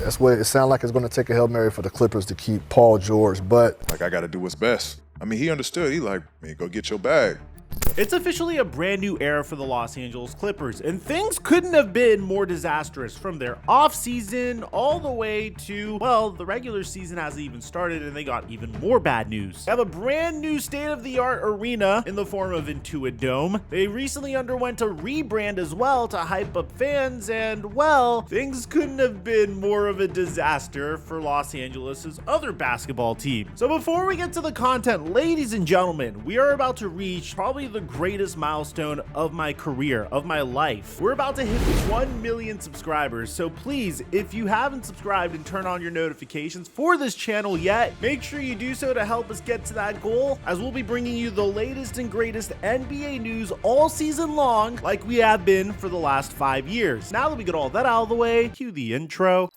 That's what it sounds like. It's going to take a Hail Mary for the Clippers to keep Paul George, but like, I got to do what's best. I mean, he understood. He like, man, go get your bag. It's officially a brand new era for the Los Angeles Clippers, and things couldn't have been more disastrous from their offseason all the way to, well, the regular season hasn't even started and they got even more bad news. They have a brand new state-of-the-art arena in the form of Intuit Dome. They recently underwent a rebrand as well to hype up fans, and, well, things couldn't have been more of a disaster for Los Angeles' other basketball team. So before we get to the content, ladies and gentlemen, we are about to reach probably the greatest milestone of my career, of my life. We're about to hit 1 million subscribers, so please, if you haven't subscribed and turned on your notifications for this channel yet, make sure you do so to help us get to that goal, as we'll be bringing you the latest and greatest NBA news all season long, like we have been for the last 5 years. Now that we get all that out of the way, cue the intro.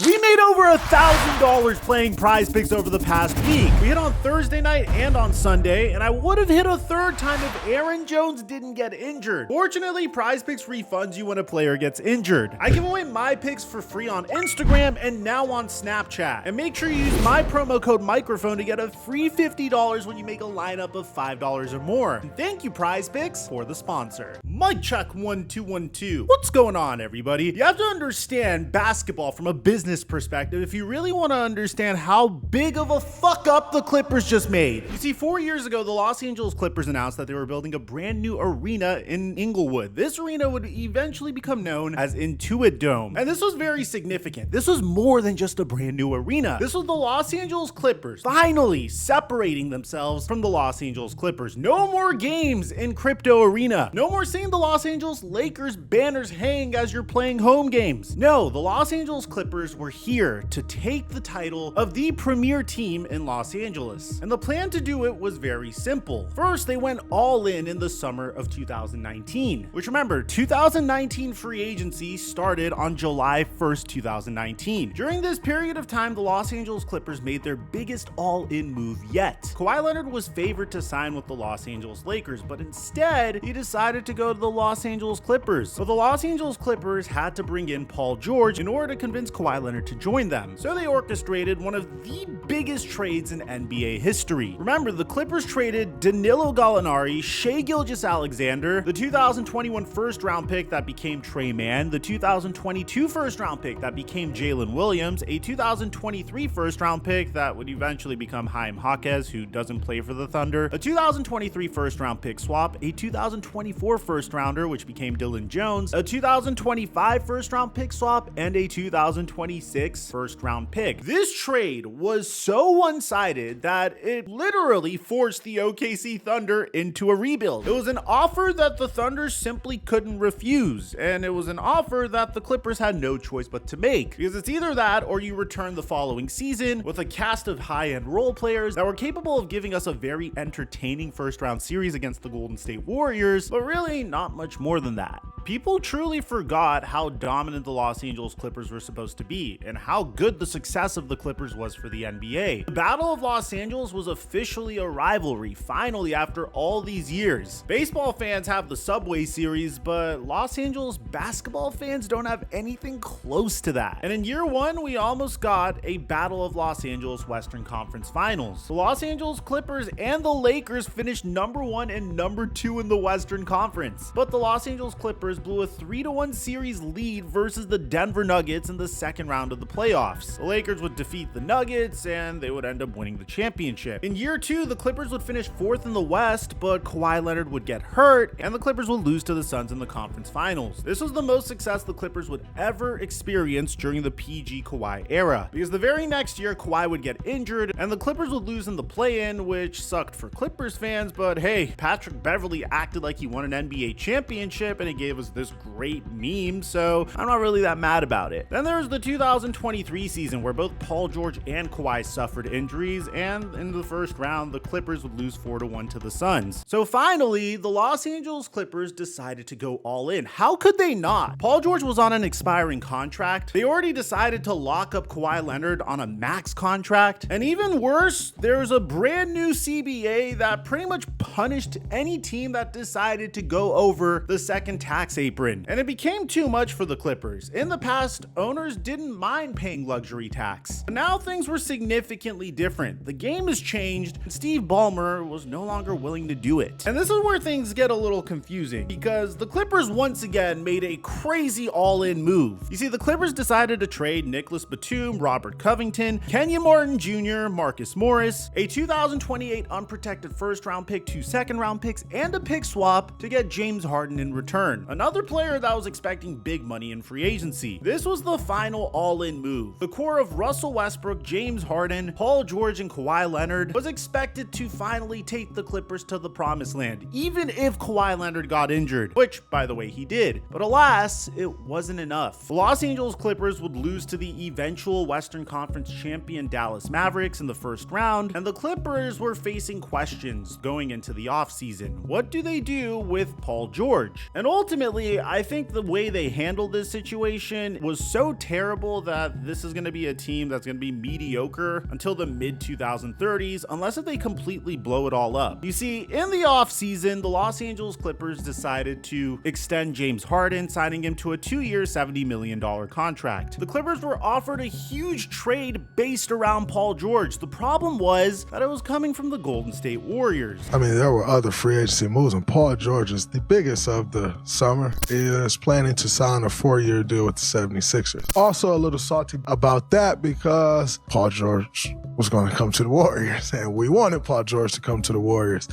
We made over $1,000 playing Prize Picks over the past week. We hit on Thursday night and on Sunday, and I would have hit a third time if Aaron Jones didn't get injured. Fortunately, Prize Picks refunds you when a player gets injured. I give away my picks for free on Instagram and now on Snapchat. And make sure you use my promo code microphone to get a free $50 when you make a lineup of $5 or more. And thank you, Prize Picks, for the sponsor. Mic check 1 2 1 2. What's going on, everybody? You have to understand basketball from a business perspective if you really want to understand how big of a fuck up the Clippers just made. You see, 4 years ago, the Los Angeles Clippers announced that they were building a brand new arena in Inglewood. This arena would eventually become known as Intuit Dome. And this was very significant. This was more than just a brand new arena. This was the Los Angeles Clippers finally separating themselves from the Los Angeles Clippers. No more games in Crypto Arena. No more seeing the Los Angeles Lakers banners hang as you're playing home games. No, the Los Angeles Clippers were here to take the title of the premier team in Los Angeles. And the plan to do it was very simple. First, they went all in the summer of 2019, which, remember, 2019 free agency started on July 1st, 2019. During this period of time, the Los Angeles Clippers made their biggest all-in move yet. Kawhi Leonard was favored to sign with the Los Angeles Lakers, but instead, he decided to go to the Los Angeles Clippers. So the Los Angeles Clippers had to bring in Paul George in order to convince Kawhi Leonard to join them. So they orchestrated one of the biggest trades in NBA history. Remember, the Clippers traded Danilo Gallinari, Shai Gilgeous-Alexander, the 2021 first round pick that became Trey Mann, the 2022 first round pick that became Jalen Williams, a 2023 first round pick that would eventually become Chaim Jaquez, who doesn't play for the Thunder, a 2023 first round pick swap, a 2024 first rounder, which became Dylan Jones, a 2025 first round pick swap, and a 2026 first round pick. This trade was so one-sided that it literally forced the OKC Thunder into a rebuild. It was an offer that the Thunder simply couldn't refuse, and it was an offer that the Clippers had no choice but to make, because it's either that or you return the following season with a cast of high-end role players that were capable of giving us a very entertaining first-round series against the Golden State Warriors, but really not much more than that. People truly forgot how dominant the Los Angeles Clippers were supposed to be, and how good the success of the Clippers was for the NBA. The Battle of Los Angeles was officially a rivalry, finally, after all these years. Baseball fans have the Subway Series, but Los Angeles basketball fans don't have anything close to that. And in year one, we almost got a Battle of Los Angeles Western Conference Finals. The Los Angeles Clippers and the Lakers finished number 1 and number 2 in the Western Conference, but the Los Angeles Clippers blew a 3-1 series lead versus the Denver Nuggets in the second round of the playoffs. The Lakers would defeat the Nuggets and they would end up winning the championship. In year 2, the Clippers would finish 4th in the West, but Kawhi Leonard would get hurt and the Clippers would lose to the Suns in the conference finals. This was the most success the Clippers would ever experience during the PG Kawhi era, because the very next year Kawhi would get injured and the Clippers would lose in the play-in, which sucked for Clippers fans, but hey, Patrick Beverley acted like he won an NBA championship and it gave us was this great meme, so I'm not really that mad about it. Then there's the 2023 season where both Paul George and Kawhi suffered injuries, and in the first round, the Clippers would lose 4-1 to the Suns. So finally, the Los Angeles Clippers decided to go all in. How could they not? Paul George was on an expiring contract. They already decided to lock up Kawhi Leonard on a max contract. And even worse, there's a brand new CBA that pretty much punished any team that decided to go over the second tax apron. And it became too much for the Clippers. In the past, owners didn't mind paying luxury tax. But now things were significantly different. The game has changed, and Steve Ballmer was no longer willing to do it. And this is where things get a little confusing, because the Clippers once again made a crazy all-in move. You see, the Clippers decided to trade Nicholas Batum, Robert Covington, Kenyon Martin Jr., Marcus Morris, a 2028 unprotected first-round pick, 2 second-round picks, and a pick swap to get James Harden in return, another player that was expecting big money in free agency. This was the final all-in move. The core of Russell Westbrook, James Harden, Paul George, and Kawhi Leonard was expected to finally take the Clippers to the promised land, even if Kawhi Leonard got injured, which, by the way, he did. But alas, it wasn't enough. The Los Angeles Clippers would lose to the eventual Western Conference champion Dallas Mavericks in the first round, and the Clippers were facing questions going into the offseason. What do they do with Paul George? And ultimately, I think the way they handled this situation was so terrible that this is going to be a team that's going to be mediocre until the mid-2030s, unless if they completely blow it all up. You see, in the offseason, the Los Angeles Clippers decided to extend James Harden, signing him to a 2-year, $70 million contract. The Clippers were offered a huge trade based around Paul George. The problem was that it was coming from the Golden State Warriors. I mean, there were other free agency moves, and Paul George is the biggest of the summer. He is planning to sign a 4-year deal with the 76ers. Also a little salty about that because Paul George was going to come to the Warriors, and we wanted Paul George to come to the Warriors.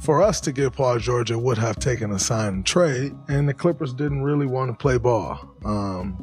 For us to get Paul George, it would have taken a sign and trade, and the Clippers didn't really want to play ball.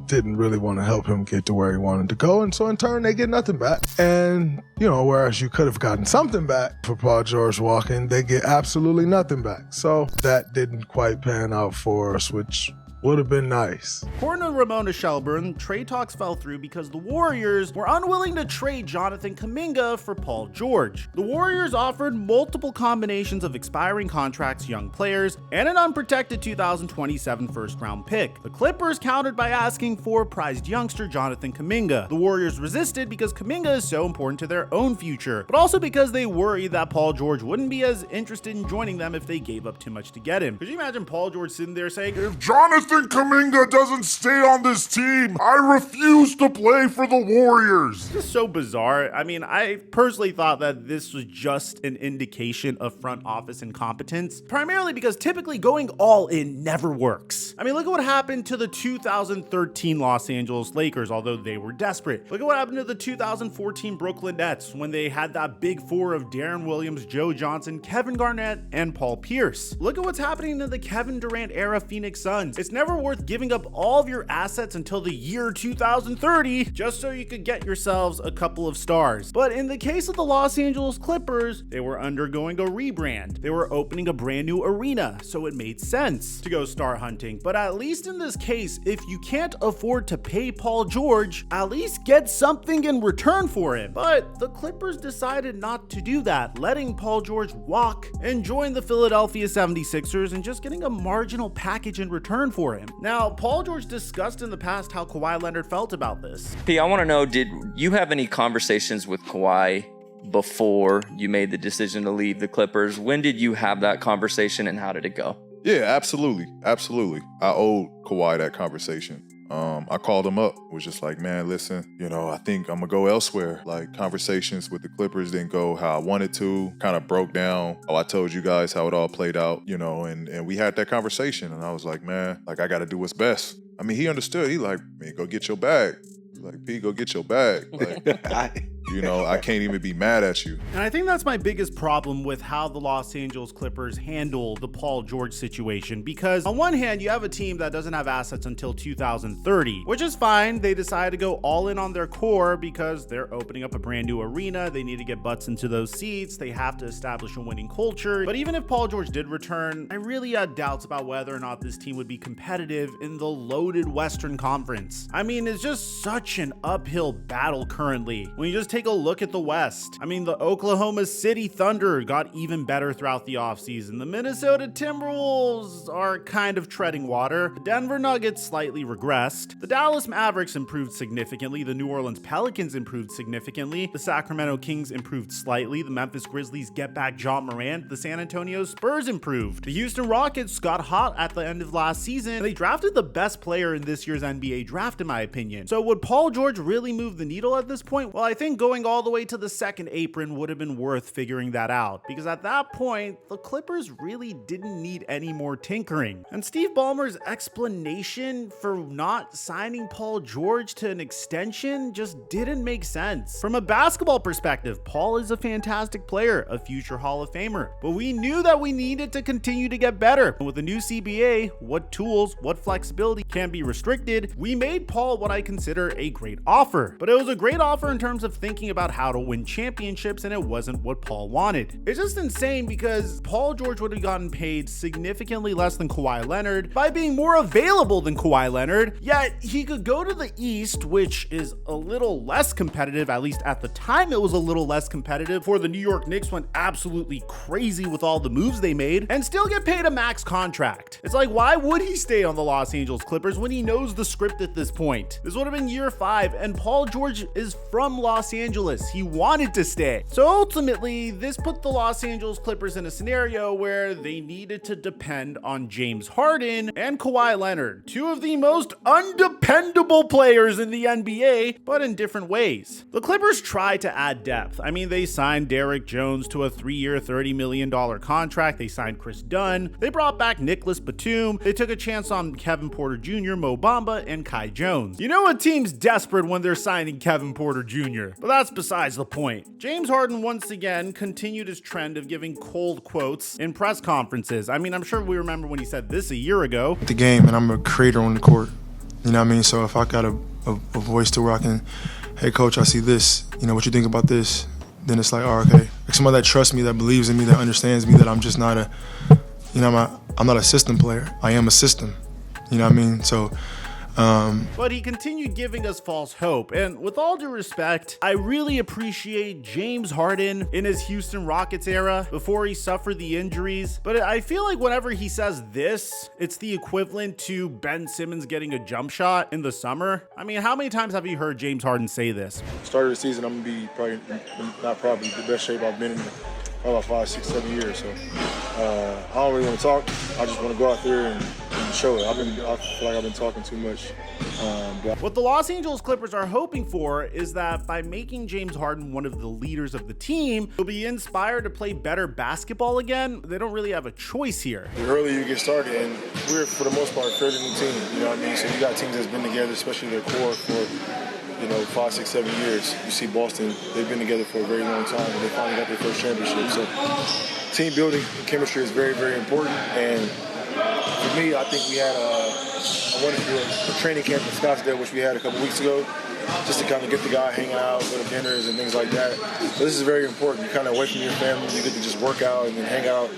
Didn't really want to help him get to where he wanted to go, and so in turn, they get nothing back. And, whereas you could have gotten something back for Paul George walking, they get absolutely nothing back. So that didn't quite pan out for us, which would have been nice. According to Ramona Shelburne, trade talks fell through because the Warriors were unwilling to trade Jonathan Kuminga for Paul George. The Warriors offered multiple combinations of expiring contracts, young players, and an unprotected 2027 first-round pick. The Clippers countered by asking for prized youngster Jonathan Kuminga. The Warriors resisted because Kuminga is so important to their own future, but also because they worried that Paul George wouldn't be as interested in joining them if they gave up too much to get him. Could you imagine Paul George sitting there saying, If Jonathan Kuminga doesn't stay on this team, I refuse to play for the Warriors. This is so bizarre. I mean, I personally thought that this was just an indication of front office incompetence, primarily because typically going all in never works. I mean, look at what happened to the 2013 Los Angeles Lakers, although they were desperate. Look at what happened to the 2014 Brooklyn Nets when they had that big four of Darren Williams, Joe Johnson, Kevin Garnett, and Paul Pierce. Look at what's happening to the Kevin Durant era Phoenix Suns. It's never worth giving up all of your assets until the year 2030 just so you could get yourselves a couple of stars. But in the case of the Los Angeles Clippers, they were undergoing a rebrand. They were opening a brand new arena, so it made sense to go star hunting. But at least in this case, if you can't afford to pay Paul George, at least get something in return for him. But the Clippers decided not to do that, letting Paul George walk and join the Philadelphia 76ers and just getting a marginal package in return for him. Now, Paul George discussed in the past how Kawhi Leonard felt about this. P, I want to know, did you have any conversations with Kawhi before you made the decision to leave the Clippers? When did you have that conversation and how did it go? Yeah, absolutely. Absolutely. I owed Kawhi that conversation. I called him up, was just like, man, listen, I think I'm gonna go elsewhere. Like, conversations with the Clippers didn't go how I wanted to, kind of broke down. I told you guys how it all played out, and we had that conversation. And I was like, man, like, I gotta do what's best. I mean, he understood. He like, man, go get your bag. Like, P, go get your bag. Like, You know, I can't even be mad at you. And I think that's my biggest problem with how the Los Angeles Clippers handle the Paul George situation, because on one hand, you have a team that doesn't have assets until 2030, which is fine. They decided to go all in on their core because they're opening up a brand new arena. They need to get butts into those seats. They have to establish a winning culture. But even if Paul George did return, I really had doubts about whether or not this team would be competitive in the loaded Western Conference. I mean, it's just such an uphill battle currently. When you just take a look at the West, I mean, the Oklahoma City Thunder got even better throughout the offseason. The Minnesota Timberwolves are kind of treading water. The Denver Nuggets slightly regressed. The Dallas Mavericks improved significantly. The New Orleans Pelicans improved significantly. The Sacramento Kings improved slightly. The Memphis Grizzlies get back John Morant. The San Antonio Spurs improved. The Houston Rockets got hot at the end of last season. They drafted the best player in this year's NBA draft, in my opinion. So would Paul George really move the needle at this point? Well, I think going all the way to the second apron would have been worth figuring that out, because at that point, the Clippers really didn't need any more tinkering. And Steve Ballmer's explanation for not signing Paul George to an extension just didn't make sense. From a basketball perspective, Paul is a fantastic player, a future Hall of Famer, but we knew that we needed to continue to get better. And with the new CBA, what tools, what flexibility can be restricted, we made Paul what I consider a great offer. But it was a great offer in terms of thinking about how to win championships, and it wasn't what Paul wanted. It's just insane because Paul George would have gotten paid significantly less than Kawhi Leonard by being more available than Kawhi Leonard, yet he could go to the East, which is a little less competitive, at least at the time it was a little less competitive, before the New York Knicks went absolutely crazy with all the moves they made, and still get paid a max contract. It's like, why would he stay on the Los Angeles Clippers when he knows the script at this point? This would have been year 5, and Paul George is from Los Angeles. He wanted to stay. So ultimately, this put the Los Angeles Clippers in a scenario where they needed to depend on James Harden and Kawhi Leonard, two of the most undependable players in the NBA, but in different ways. The Clippers tried to add depth. I mean, they signed Derrick Jones to a 3-year, $30 million contract. They signed Chris Dunn. They brought back Nicholas Batum. They took a chance on Kevin Porter Jr., Mo Bamba, and Kai Jones. You know a team's desperate when they're signing Kevin Porter Jr., but that's besides the point. James Harden once again continued his trend of giving cold quotes in press conferences. I mean, I'm sure we remember when he said this a year ago. The game, and I'm a creator on the court. You know what I mean? So if I got a voice to where I can, hey coach, I see this, you know, what you think about this? Then it's like, oh, okay. Like somebody that trusts me, that believes in me, that understands me, that I'm just not I'm not a system player. I am a system. You know what I mean? So but he continued giving us false hope. And with all due respect, I really appreciate James Harden in his Houston Rockets era before he suffered the injuries. But I feel like whenever he says this, it's the equivalent to Ben Simmons getting a jump shot in the summer. I mean, how many times have you heard James Harden say this? Start of the season, I'm going to be the best shape I've been in about 5, 6, 7 years. So I don't really want to talk. I just want to go out there and show it. I feel like I've been talking too much. What the Los Angeles Clippers are hoping for is that by making James Harden one of the leaders of the team, he'll be inspired to play better basketball again. They don't really have a choice here. The earlier you get started, and we're, for the most part, a fairly new team. You know what I mean? So you got teams that's been together, especially their core, for 5, 6, 7 years. You see Boston, they've been together for a very long time, and they finally got their first championship. So team building, chemistry is very, very important. And for me, I think we had I wanted to do a training camp in Scottsdale, which we had a couple weeks ago, just to kind of get the guy hanging out, go to dinners and things like that. So this is very important. You're kind of away from your family. You get to just work out and then hang out,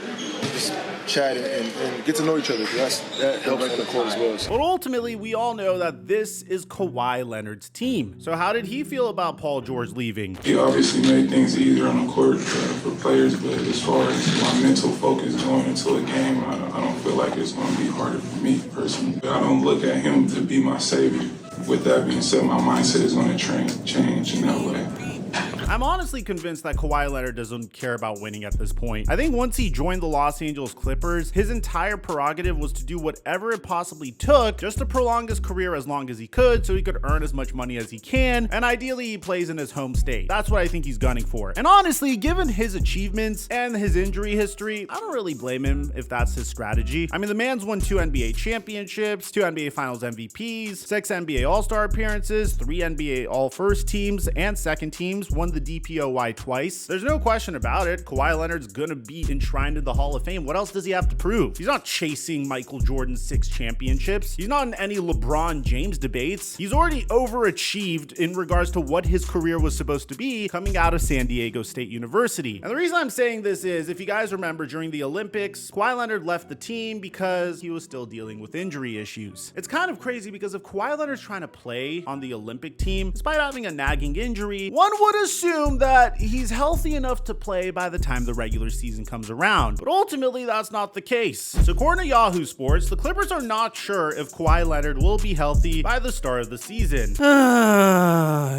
just chat and get to know each other. That helps on the court as well. But ultimately, we all know that this is Kawhi Leonard's team. So how did he feel about Paul George leaving? He obviously made things easier on the court for players, but as far as my mental focus going into a game, I don't feel like it's going to be harder for me personally. I don't look at him to be my savior. With that being said, my mindset is going to change in that way. I'm honestly convinced that Kawhi Leonard doesn't care about winning at this point. I think once he joined the Los Angeles Clippers, his entire prerogative was to do whatever it possibly took just to prolong his career as long as he could so he could earn as much money as he can, and ideally he plays in his home state. That's what I think he's gunning for. And honestly, given his achievements and his injury history, I don't really blame him if that's his strategy. I mean, the man's won 2 NBA championships, 2 NBA Finals MVPs, 6 NBA All-Star appearances, 3 NBA All-First teams and second teams, won the DPOY twice. There's no question about it. Kawhi Leonard's gonna be enshrined in the Hall of Fame. What else does he have to prove? He's not chasing Michael Jordan's 6 championships. He's not in any LeBron James debates. He's already overachieved in regards to what his career was supposed to be coming out of San Diego State University. And the reason I'm saying this is, if you guys remember, during the Olympics, Kawhi Leonard left the team because he was still dealing with injury issues. It's kind of crazy because if Kawhi Leonard's trying to play on the Olympic team, despite having a nagging injury, one would assume that he's healthy enough to play by the time the regular season comes around. But ultimately, that's not the case. So according to Yahoo Sports, the Clippers are not sure if Kawhi Leonard will be healthy by the start of the season.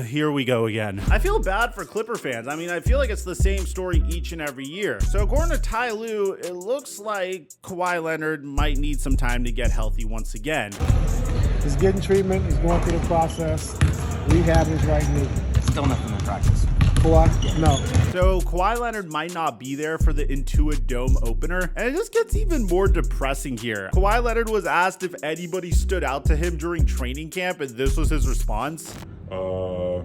Here we go again. I feel bad for Clipper fans. I mean, I feel like it's the same story each and every year. So according to Ty Lue, it looks like Kawhi Leonard might need some time to get healthy once again. He's getting treatment. He's going through the process. Rehab is right needed. Still nothing in practice. Kawhi? No. So Kawhi Leonard might not be there for the Intuit Dome opener, and it just gets even more depressing here. Kawhi Leonard was asked if anybody stood out to him during training camp, and this was his response. I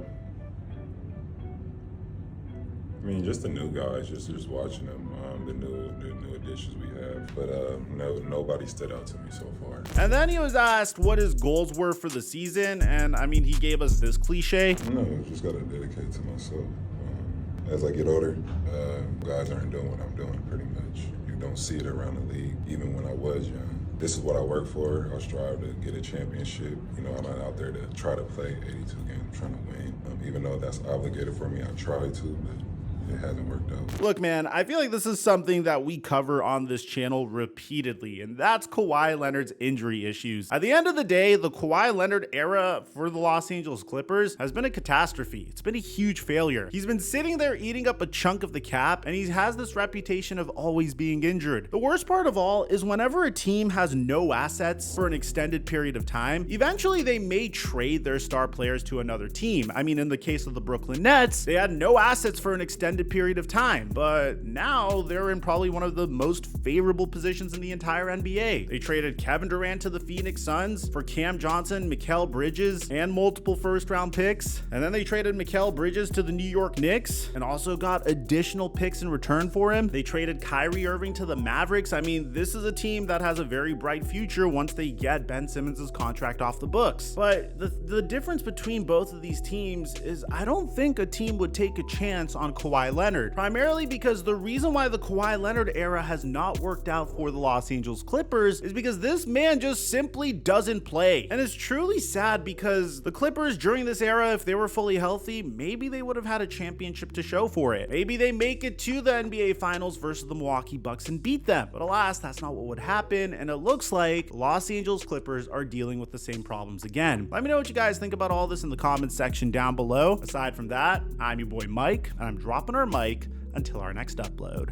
mean, just the new guys, just watching them, the new additions we have. But nobody stood out to me so far. And then he was asked what his goals were for the season, and I mean, he gave us this cliche. No, just gotta dedicate to myself. As I get older, guys aren't doing what I'm doing pretty much. You don't see it around the league, even when I was young. This is what I work for. I strive to get a championship. You know, I'm not out there to try to play 82 games, trying to win. Even though that's obligated for me, I try to, but it hasn't worked out. Look, man, I feel like this is something that we cover on this channel repeatedly, and that's Kawhi Leonard's injury issues. At the end of the day, the Kawhi Leonard era for the Los Angeles Clippers has been a catastrophe. It's been a huge failure. He's been sitting there eating up a chunk of the cap, and he has this reputation of always being injured. The worst part of all is whenever a team has no assets for an extended period of time, eventually they may trade their star players to another team. I mean, in the case of the Brooklyn Nets, they had no assets for an extended period of time, but now they're in probably one of the most favorable positions in the entire NBA. They traded Kevin Durant to the Phoenix Suns for Cam Johnson, Mikal Bridges, and multiple first-round picks, and then they traded Mikal Bridges to the New York Knicks and also got additional picks in return for him. They traded Kyrie Irving to the Mavericks. I mean, this is a team that has a very bright future once they get Ben Simmons' contract off the books. But the difference between both of these teams is I don't think a team would take a chance on Kawhi Leonard, primarily because the reason why the Kawhi Leonard era has not worked out for the Los Angeles Clippers is because this man just simply doesn't play. And it's truly sad because the Clippers during this era, if they were fully healthy, maybe they would have had a championship to show for it. Maybe they make it to the NBA Finals versus the Milwaukee Bucks and beat them. But alas, that's not what would happen, and it looks like Los Angeles Clippers are dealing with the same problems again. Let me know what you guys think about all this in the comments section down below. Aside from that, I'm your boy Mike, and I'm dropping our mic until our next upload.